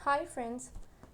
Hi friends,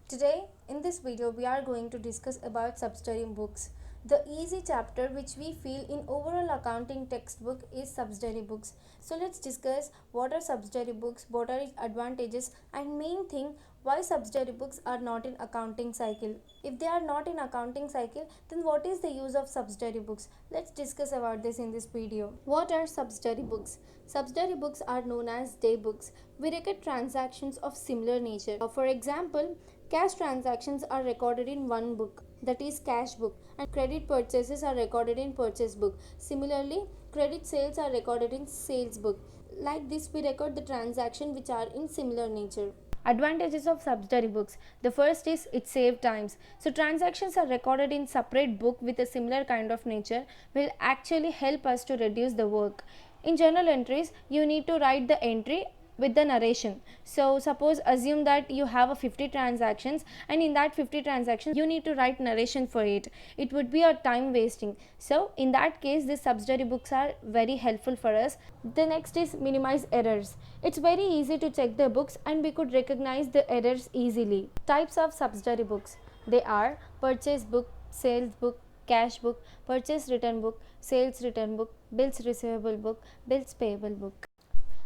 today in this video we are going to discuss about subsidiary books. The easy chapter which we feel in overall accounting textbook is subsidiary books. So let's discuss what are subsidiary books, what are its advantages and main thing why subsidiary books are not in accounting cycle. If they are not in accounting cycle, then what is the use of subsidiary books? Let's discuss about this in this video. What are subsidiary books? Subsidiary books are known as day books. We record transactions of similar nature. For example, cash transactions are recorded in one book, that is cash book, and credit purchases are recorded in purchase book. Similarly, credit sales are recorded in sales book. Like this, we record the transaction which are in similar nature. Advantages of subsidiary books. The first is it saves times. So transactions are recorded in separate book with a similar kind of nature will actually help us to reduce the work. In journal entries, you need to write the entry with the narration. So suppose assume that you have a 50 transactions and in that 50 transactions you need to write narration for it. It would be a time wasting. So in that case these subsidiary books are very helpful for us. The next is minimize errors. It's very easy to check the books and we could recognize the errors easily. Types of subsidiary books. They are purchase book, sales book, cash book, purchase return book, sales return book, bills receivable book, bills payable book.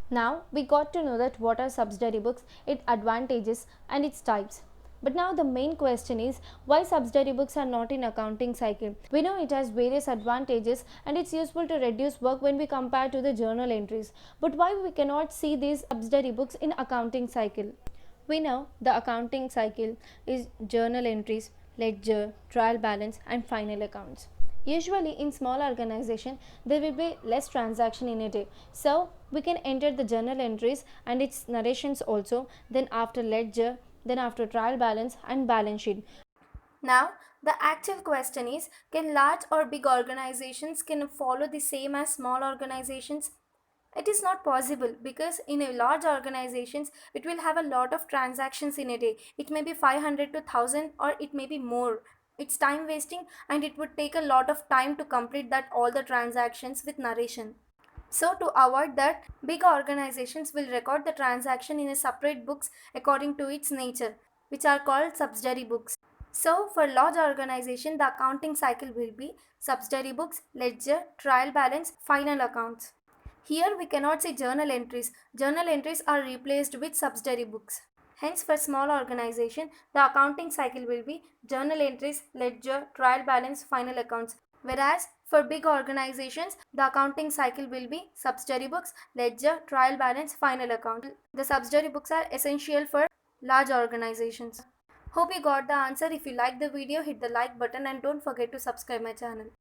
Now we got to know that what are subsidiary books, its advantages and its types. But now the main question is why subsidiary books are not in accounting cycle. We know it has various advantages and it's useful to reduce work when we compare to the journal entries. But why we cannot see these subsidiary books in accounting cycle? We know the accounting cycle is journal entries, ledger, trial balance and final accounts. Usually in small organization there will be less transaction in a day. So we can enter the journal entries and its narrations also, then after ledger, then after trial balance and balance sheet. Now the actual question is, can large or big organizations can follow the same as small organizations? It is not possible because in a large organizations it will have a lot of transactions in a day. It may be 500 to 1000 or it may be more. It's time wasting and it would take a lot of time to complete that all the transactions with narration. So to avoid that, big organizations will record the transaction in a separate books according to its nature, which are called subsidiary books. So for large organization, the accounting cycle will be subsidiary books, ledger, trial balance, final accounts. Here we cannot say journal entries. Journal entries are replaced with subsidiary books. Hence for small organization, the accounting cycle will be journal entries, ledger, trial balance, final accounts. Whereas for big organizations, the accounting cycle will be subsidiary books, ledger, trial balance, final account. The subsidiary books are essential for large organizations. Hope you got the answer. If you like the video, hit the like button and don't forget to subscribe my channel.